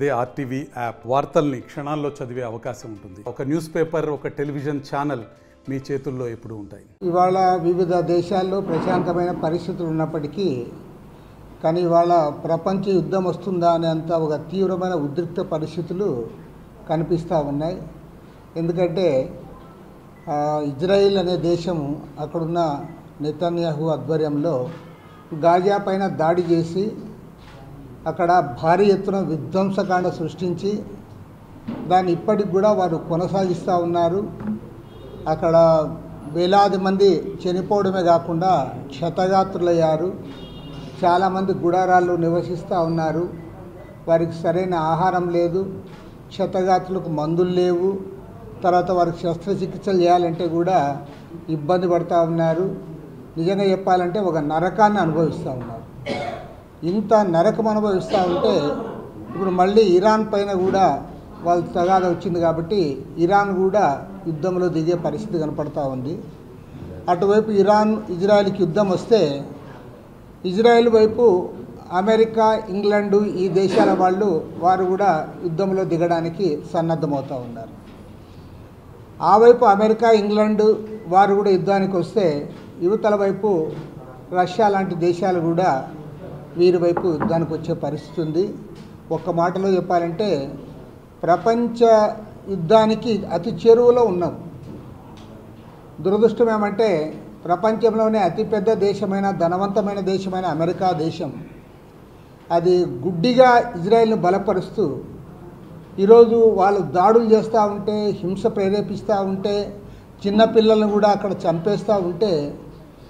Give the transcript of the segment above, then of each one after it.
అదే RTV app వార్తల్ని క్షణాల్లో చదివే అవకాశం ఉంటుంది. ఒక న్యూస్ పేపర్, ఒక టెలివిజన్ ఛానల్ మీ చేతుల్లో ఎప్పుడూ ఉంటాయి. ఇవాళ వివిధ దేశాల్లో ప్రశాంతమైన పరిస్థితులు ఉన్నప్పటికీ కానీ ఇవాళ ప్రపంచ యుద్ధం వస్తుందా అనేంత ఒక తీవ్రమైన ఉద్రిక్త పరిస్థితులు కనిపిస్తూ ఉన్నాయి. ఎందుకంటే ఇజ్రాయిల్ అనే దేశము అక్కడున్న నెతన్యాహు ఆధ్వర్యంలో గాజా పైన దాడి చేసి అక్కడ భారీ ఎత్తున విధ్వంసకాండ సృష్టించి దాన్ని ఇప్పటికి కూడా వారు కొనసాగిస్తూ ఉన్నారు. అక్కడ వేలాది మంది చనిపోవడమే కాకుండా క్షతగాత్రులయ్యారు. చాలామంది గుడారాల్లో నివసిస్తూ ఉన్నారు. వారికి సరైన ఆహారం లేదు, క్షతగాత్రులకు మందులు లేవు. తర్వాత వారికి శస్త్రచికిత్సలు చేయాలంటే కూడా ఇబ్బంది పడుతూ ఉన్నారు. నిజంగా చెప్పాలంటే ఒక నరకాన్ని అనుభవిస్తూ ఉన్నారు. ఇంత నరకం అనుభవిస్తూ ఉంటే ఇప్పుడు మళ్ళీ ఇరాన్ పైన కూడా వాళ్ళ తగాద వచ్చింది కాబట్టి ఇరాన్ కూడా యుద్ధంలో దిగే పరిస్థితి కనపడతా ఉంది. అటువైపు ఇరాన్ ఇజ్రాయెల్కి యుద్ధం వస్తే ఇజ్రాయెల్ వైపు అమెరికా, ఇంగ్లాండు ఈ దేశాల వారు కూడా యుద్ధంలో దిగడానికి సన్నద్ధమవుతూ ఉన్నారు. ఆ వైపు అమెరికా, ఇంగ్లాండు వారు కూడా యుద్ధానికి వస్తే యువతల వైపు రష్యా లాంటి దేశాలు కూడా వీరి వైపు యుద్ధానికి వచ్చే పరిస్థితి ఉంది. ఒక్క మాటలో చెప్పాలంటే ప్రపంచ యుద్ధానికి అతి చేరువలో ఉన్నాం. దురదృష్టం ఏమంటే ప్రపంచంలోనే అతిపెద్ద దేశమైన ధనవంతమైన దేశమైన అమెరికా దేశం అది గుడ్డిగా ఇజ్రాయెల్ను బలపరుస్తూ ఈరోజు వాళ్ళు దాడులు చేస్తూ ఉంటే, హింస ప్రేరేపిస్తూ ఉంటే, చిన్నపిల్లలను కూడా అక్కడ చంపేస్తూ ఉంటే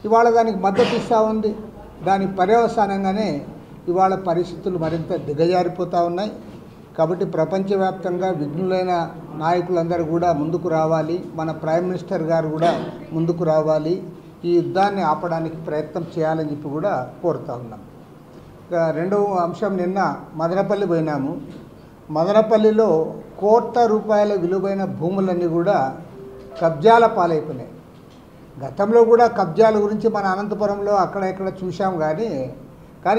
ఇవాళ దానికి మద్దతు ఇస్తూ ఉంది. దాని పర్యవసానంగానే ఇవాళ పరిస్థితులు మరింత దిగజారిపోతూ ఉన్నాయి. కాబట్టి ప్రపంచవ్యాప్తంగా విఘ్నులైన నాయకులందరూ కూడా ముందుకు రావాలి. మన ప్రైమ్ మినిస్టర్ గారు కూడా ముందుకు రావాలి. ఈ యుద్ధాన్ని ఆపడానికి ప్రయత్నం చేయాలని చెప్పి కూడా కోరుతూ ఉన్నాం. రెండవ అంశం, నిన్న మదనపల్లి పోయినాము. మదనపల్లిలో కోట్ల రూపాయల విలువైన భూములన్నీ కూడా కబ్జాల పాలైపోయినాయి. గతంలో కూడా కబ్జాల గురించి మన అనంతపురంలో అక్కడ ఇక్కడ చూసాం కానీ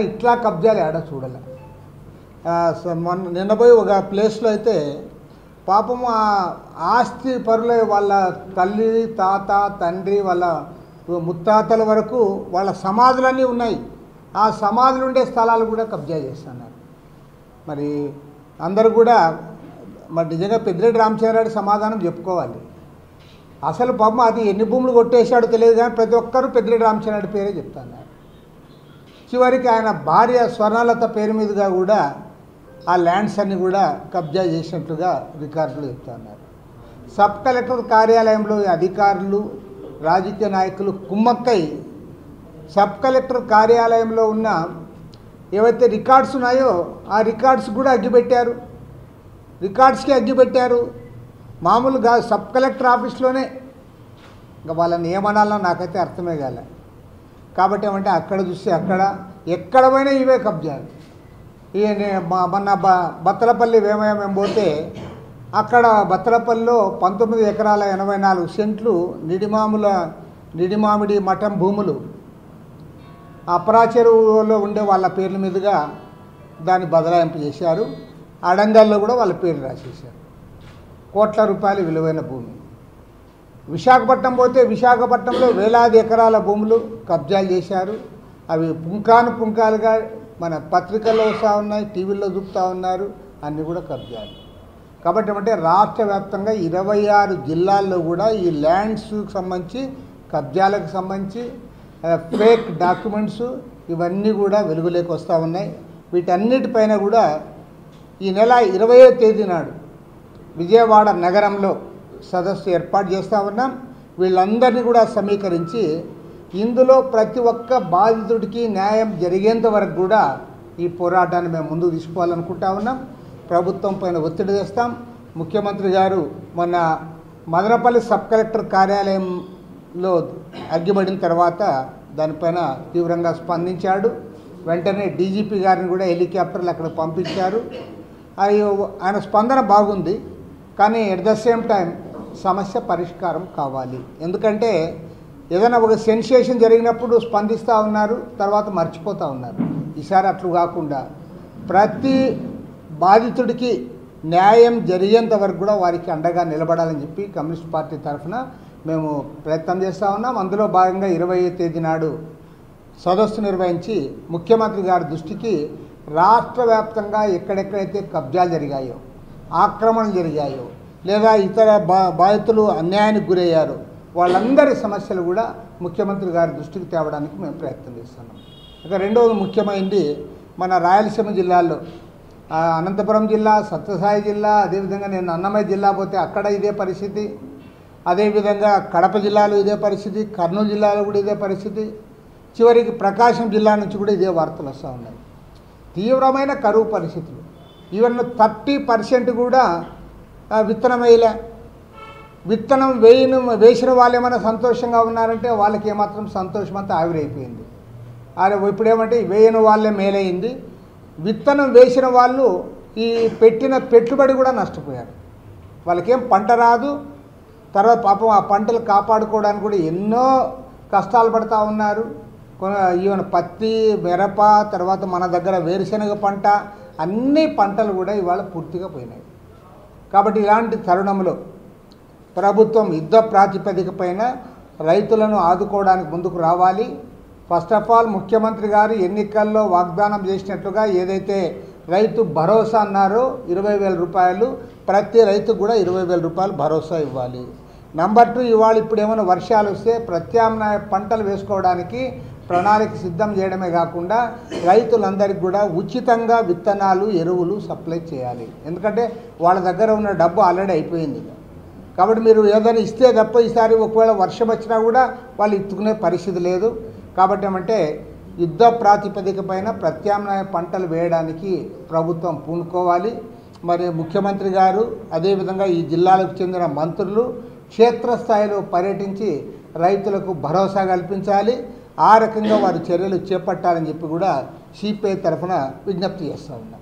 ఇట్లా కబ్జాలు ఏడా చూడాలి. నిన్న పోయి ఒక ప్లేస్లో అయితే పాపం ఆ ఆస్తి పరుల వాళ్ళ తల్లి, తాత, తండ్రి, వాళ్ళ ముత్తాతల వరకు వాళ్ళ సమాధులన్నీ ఉన్నాయి. ఆ సమాధులు ఉండే స్థలాలు కూడా కబ్జా చేస్తున్నారు. మరి అందరూ కూడా మరి నిజంగా పెద్దిరెడ్డి రామచంద్రారెడ్డి సమాధానం చెప్పుకోవాలి. అసలు పాపం అది ఎన్ని భూములు కొట్టేశాడో తెలియదు కానీ ప్రతి ఒక్కరూ పెద్దిరెడ్డి రామచంద్రారెడ్డి పేరే చెప్తున్నారు. చివరికి ఆయన భార్య స్వర్ణలత పేరు మీదుగా కూడా ఆ ల్యాండ్స్ అన్నీ కూడా కబ్జా చేసినట్లుగా రికార్డులు చెప్తున్నారు. సబ్ కలెక్టర్ కార్యాలయంలో అధికారులు, రాజకీయ నాయకులు కుమ్మక్కై సబ్ కలెక్టర్ కార్యాలయంలో ఉన్న ఏవైతే రికార్డ్స్ ఉన్నాయో ఆ రికార్డ్స్ కూడా అగ్గిపెట్టారు. రికార్డ్స్కి అగ్గిపెట్టారు. మామూలుగా సబ్ కలెక్టర్ ఆఫీస్లోనే ఇంకా వాళ్ళని ఏమనాలో నాకైతే అర్థమే కాలే. కాబట్టి ఏమంటే అక్కడ చూస్తే ఎక్కడ పోయినా ఇవే కబ్జాలు. మొన్న బత్తలపల్లి మేము పోతే అక్కడ బత్తలపల్లిలో 19 ఎకరాల 84 సెంట్లు నిడిమామిడి మఠం భూములు అపరా చెరువులో ఉండే వాళ్ళ పేర్ల మీదుగా దాన్ని బదలాయింపు చేశారు. అడంగల్లో కూడా వాళ్ళ పేర్లు రాసేశారు. కోట్ల రూపాయల విలువైన భూమి. విశాఖపట్నం పోతే విశాఖపట్నంలో వేలాది ఎకరాల భూములు కబ్జాలు చేశారు. అవి పుంకాలుగా మన పత్రికల్లో వస్తూ ఉన్నాయి, టీవీల్లో చూపుతూ ఉన్నారు. అన్నీ కూడా కబ్జాలు. కాబట్టి ఏమంటే రాష్ట్ర వ్యాప్తంగా 26 జిల్లాల్లో కూడా ఈ ల్యాండ్స్కి సంబంధించి కబ్జాలకు సంబంధించి ఫేక్ డాక్యుమెంట్స్ ఇవన్నీ కూడా వెలుగులోకి వస్తూ ఉన్నాయి. వీటన్నిటిపైన కూడా ఈ నెల 20వ తేదీ నాడు విజయవాడ నగరంలో సదస్సు ఏర్పాటు చేస్తూ ఉన్నాం. వీళ్ళందరినీ కూడా సమీకరించి ఇందులో ప్రతి ఒక్క బాధితుడికి న్యాయం జరిగేంత వరకు కూడా ఈ పోరాటాన్ని మేము ముందుకు తీసుకోవాలనుకుంటా ఉన్నాం. ప్రభుత్వం పైన ఒత్తిడి చేస్తాం. ముఖ్యమంత్రి గారు మొన్న మదనపల్లి సబ్ కలెక్టర్ కార్యాలయంలో అగ్గిపడిన తర్వాత దానిపైన తీవ్రంగా స్పందించాడు. వెంటనే డీజీపీ గారిని కూడా హెలికాప్టర్లు అక్కడ పంపించారు. ఆయన స్పందన బాగుంది. కానీ ఎట్ ద సేమ్ టైం సమస్య పరిష్కారం కావాలి. ఎందుకంటే ఏదైనా ఒక సెన్సేషన్ జరిగినప్పుడు స్పందిస్తూ ఉన్నారు, తర్వాత మర్చిపోతూ ఉన్నారు. ఈసారి అట్లు కాకుండా ప్రతి బాధితుడికి న్యాయం జరిగేంత వరకు కూడా వారికి అండగా నిలబడాలని చెప్పి కమ్యూనిస్ట్ పార్టీ తరఫున మేము ప్రయత్నం చేస్తూ ఉన్నాం. అందులో భాగంగా 20వ తేదీ నాడు సదస్సు నిర్వహించి ముఖ్యమంత్రి గారి దృష్టికి రాష్ట్ర వ్యాప్తంగా ఎక్కడెక్కడైతే కబ్జాలు జరిగాయో, ఆక్రమణలు జరిగాయో, లేదా ఇతర బాధితులు అన్యాయానికి గురయ్యారో వాళ్ళందరి సమస్యలు కూడా ముఖ్యమంత్రి గారి దృష్టికి తేవడానికి మేము ప్రయత్నం చేస్తున్నాం. ఇక రెండవది ముఖ్యమైనది మన రాయలసీమ జిల్లాల్లో అనంతపురం జిల్లా, సత్యసాయి జిల్లా, అదేవిధంగా నేను అన్నమయ్య జిల్లా పోతే అక్కడ ఇదే పరిస్థితి, అదేవిధంగా కడప జిల్లాలో ఇదే పరిస్థితి, కర్నూలు జిల్లాలో కూడా ఇదే పరిస్థితి, చివరికి ప్రకాశం జిల్లా నుంచి కూడా ఇదే వార్తలు వస్తూ ఉన్నాయి. తీవ్రమైన కరువు పరిస్థితులు. ఈవెన్ 30% కూడా విత్తనం వేయలే. విత్తనం వేసిన వాళ్ళు ఏమైనా సంతోషంగా ఉన్నారంటే వాళ్ళకి ఏమాత్రం సంతోషం అంతా ఆవిరైపోయింది. ఇప్పుడు ఏమంటే వేయని వాళ్ళే మేలైంది. విత్తనం వేసిన వాళ్ళు ఈ పెట్టిన పెట్టుబడి కూడా నష్టపోయారు. వాళ్ళకేం పంట రాదు. తర్వాత పాపం ఆ పంటలు కాపాడుకోవడానికి కూడా ఎన్నో కష్టాలు పడుతూ ఉన్నారు. ఈవెన్ పత్తి, మిరప, తర్వాత మన దగ్గర వేరుశనగ పంట, అన్ని పంటలు కూడా ఇవాళ పూర్తిగా పోయినాయి. కాబట్టి ఇలాంటి తరుణంలో ప్రభుత్వం యుద్ధ ప్రాతిపదిక పైన రైతులను ఆదుకోవడానికి ముందుకు రావాలి. ఫస్ట్ ఆఫ్ ఆల్ ముఖ్యమంత్రి గారు ఎన్నికల్లో వాగ్దానం చేసినట్లుగా ఏదైతే రైతు భరోసా అన్నారో 20,000 రూపాయలు, ప్రతి రైతుకు కూడా 20,000 రూపాయలు భరోసా ఇవ్వాలి. నెంబర్ 2, ఇవాళ ఇప్పుడు ఏమైనా వర్షాలు వస్తే ప్రత్యామ్నాయ పంటలు వేసుకోవడానికి ప్రణాళిక సిద్ధం చేయడమే కాకుండా రైతులందరికీ కూడా ఉచితంగా విత్తనాలు, ఎరువులు సప్లై చేయాలి. ఎందుకంటే వాళ్ళ దగ్గర ఉన్న డబ్బు ఆల్రెడీ అయిపోయింది. కాబట్టి మీరు ఏదైనా ఇస్తే తప్ప ఈసారి ఒకవేళ వర్షం వచ్చినా కూడా వాళ్ళు ఎత్తుకునే పరిస్థితి లేదు. కాబట్టి ఏమంటే యుద్ధ ప్రాతిపదిక పైన ప్రత్యామ్నాయ పంటలు వేయడానికి ప్రభుత్వం పూనుకోవాలి. మరి ముఖ్యమంత్రి గారు అదేవిధంగా ఈ జిల్లాలకు చెందిన మంత్రులు క్షేత్రస్థాయిలో పర్యటించి రైతులకు భరోసా కల్పించాలి. ఆ రకంగా వారు చర్యలు చేపట్టాలని చెప్పి కూడా సిపిఐ తరఫున విజ్ఞప్తి చేస్తూ ఉన్నాం.